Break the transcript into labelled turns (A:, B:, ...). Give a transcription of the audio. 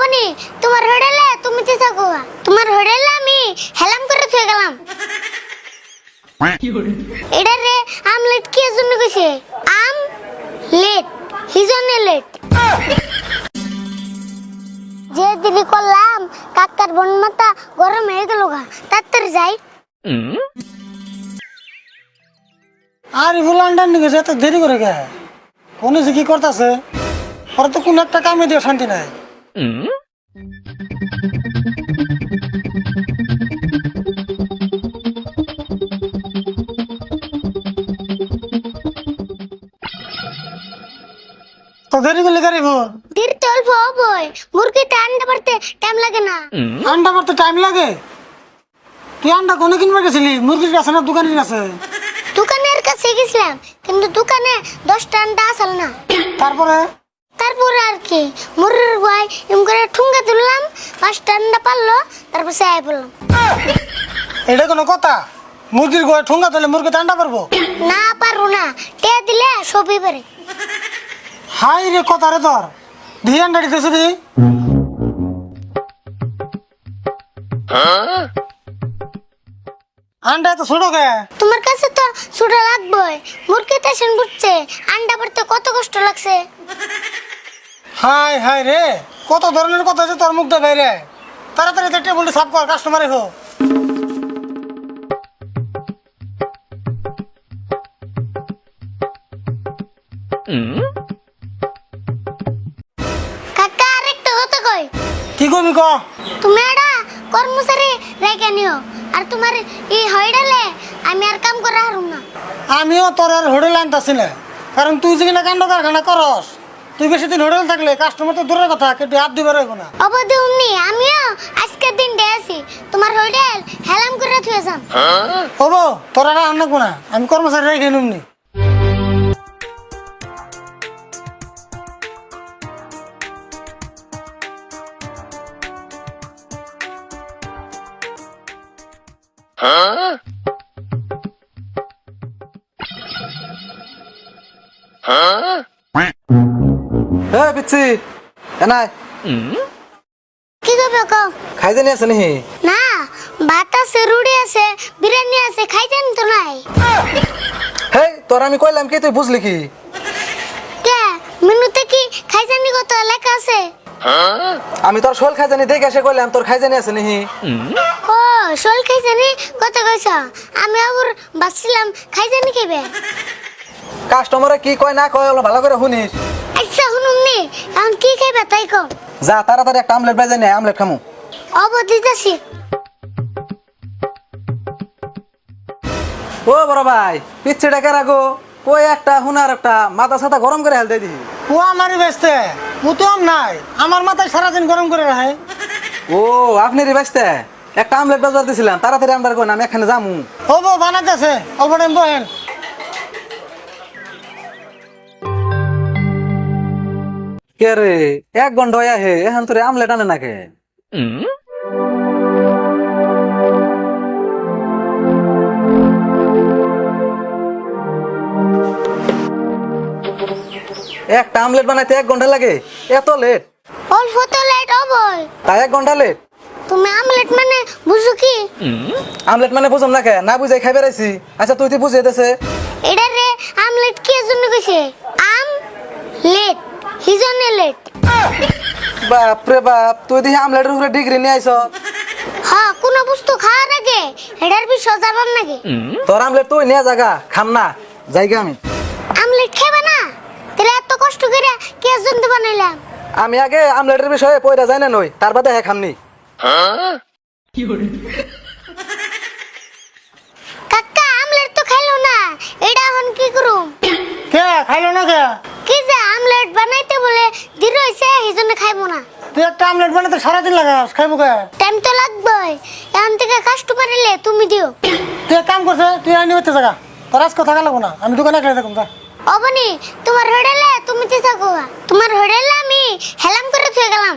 A: অবনি তোমার হোটেলে তুমি তো থাকো, তোমার হোটেলে আমি হেলাম করে থুয়ে গেলাম। এটা রে আমলেট কি জন্য কইছে? আম লেট হিজনে লেট যে দিলি করলাম কাকার বন মাথা গরম হয়ে গেল গা, তাড়াতাড়ি যাই।
B: আর ফুলান্ডার নিকে এত দেরি করে গে? কোন কি করতেছে? ওরা তো কোন একটা কামে দিয়ে শান্তি নাই। তো দেরি করলে গাড়ি ভোর
A: দেরি তো অল্প হবই, মুরগিতে আন্ডা পারতে টাইম লাগে না।
B: আন্ডা মারতে টাইম লাগে? তুই আন্ডা কোনে কিনবার গেছিলি? মুরগির কাছে না দোকানের কাছে?
A: দোকানের কাছে গেছিলাম, কিন্তু দোকানে 10টা আন্ডা আসল না।
B: তারপরে
A: তারপরে আর কি মুরগির গায় এম করে ঠুঙ্গা তুললাম, 5টা আন্ডা পারলো, তারপর সাই পড়লাম।
B: এটা কোনো কথা? মুরগির গোয়া ঠুঙ্গা দিলে মুরগি আন্ডা পারবো?
A: না পারবো না, টে দিলে সবই পারে।
B: হাই রে কথা রে তোর, দিয়ে আন্ডা দিতেছে দি। আন্ডা তো ছোট গে।
A: তোমার কাছে তো ছোটা লাগবে, মুরগি টেনশন বুঝছে, আন্ডা পারতে কত কষ্ট লাগছে।
B: হাই হাই রে, কত ধরনের কথা আছে তোর মুখ দিয়ে বাইরে। তাড়াতাড়ি টেবিলটা সাফ কর, কাস্টমার এসো।
A: কাকা আরেকটা কথা কই,
B: কি করবি ক?
A: তুমি এটা কর্মচারী রেখে নিও, আর তোমার এই হইডালে আমি আর কাম করা হারুম না।
B: আমিও তোর আর হোটেল আনতাছি না, কারণ তুই যদি না কাণ্ড কারখানা করস, তুই বেশি দিন হোটেল থাকলে কাস্টমার তো দূরের কথা, কেটে হাত দিবার হইব না।
A: অবধি উমনি আমিও আজকের দিন ডে আছি, তোমার হোটেল হেলাম করে থুয়েছাম।
B: হবো তোরা আর আনবো না, আমি কর্মচারী রেখে নিমনি।
C: এই পিচ্ছি এনাই
A: কি করবে কও?
C: খাই জানি আছে নাহি?
A: না, ভাত আছে, রুটি আছে, বিরিয়ানি আছে, খাইতেন তো নাই।
C: হেই তোর আমি কইলাম কি তুই বুঝলি কি?
A: কে মেনুতে কি খাইজানি কত লেখা আছে?
C: আমি তোর শোল খাই জানি দেখে এসে কইলাম তোর খাই জানি আছে নাহি?
A: ও শোল খাইজানি কত কইছ? আমি আবার ভাবছিলাম খাইজানি খাইবে।
C: কাস্টমারে কি কয় না কয় ওগুলো ভালো করে শুনিস।
A: আচ্ছা শুনুন নি, এখন কি খাইবে তাই কও।
C: যা তাড়াতাড়ি একটা আমলেট বাজাই নে, আমলেট খামু।
A: অবধি যাচ্ছি।
C: ও বড় ভাই পিচ্ছিটা কে রাখো, কই একটা হুনার একটা মাথা সাথা গরম করে হেল দিই।
B: ও আমারই ব্যস্তে, ও তো নাই, আমার মাথায় সারাদিন গরম করে রাখে।
C: ও আপনারই ব্যস্ত, একটা আমলেট বাজার দিছিলাম, তাড়াতাড়ি আমদার কই না আমি এখানে যামু।
B: হবো বানাতেছে, অল্প টাইম বহেন।
C: কে রে 1 ঘন্টা হয়ে হে এখন তোরে আমলেট আনে নাকে? একটা আমলেট বানাইতে 1 ঘন্টা লাগে? এত লেট?
A: অল্প তো লেট হবই।
C: তাই 1 ঘন্টা লেট?
A: তুমি আমলেট মানে বুঝো কি?
C: আমলেট মানে বুঝম না কে, না বুঝাই খাই বেড়াইছি। আচ্ছা তুই তুই বুঝিয়ে দেছে।
A: এটা রে আমলেট কি জন্য কইছে? আম লেট হিজনে লেট।
C: বাপ রে বাপ, তুই দেখি আমলেটের উপরে ডিগ্রি নিয়ে আইছ।
A: হ্যাঁ, কোন বস্তু খাওয়ার আগে এটার বিষয় জানার নাকি?
C: তোর আমলেট তুই নিয়ে জাগা, খাম না যাইগা আমি।
A: আমলেট খাবে না? তাহলে এত কষ্ট করে কে জন্য বানাইলাম?
C: আমি আগে আমলেটের বিষয়ে পয়রা যাই না নই, তার বাদে হ্যাঁ খামনি।
A: কাকা আমলেট তো খাইলো না, এটা এখন কি করুম?
B: কে খাইলো না কে?
A: কি যে আমলেট বানাইতে বলে দিন হইছে, এই জন্য খাইবো না।
B: তুই একটা আমলেট বানাতে সারাদিন লাগাস, খাইবো কে?
A: টাইম তো লাগবেই, এখন থেকে কাস্টমার এলে তুমি দিও।
B: তুই এক কাম করছে, তুই আইনি হতে জায়গা, তোর আজকে থাকা লাগবো না, আমি দোকানে একলাই থাকুন। যা
A: অবনি তোমার হোটেলে তুমি তো থাকো, তোমার হোটেলে আমি হেলাম করে থুয়ে গেলাম।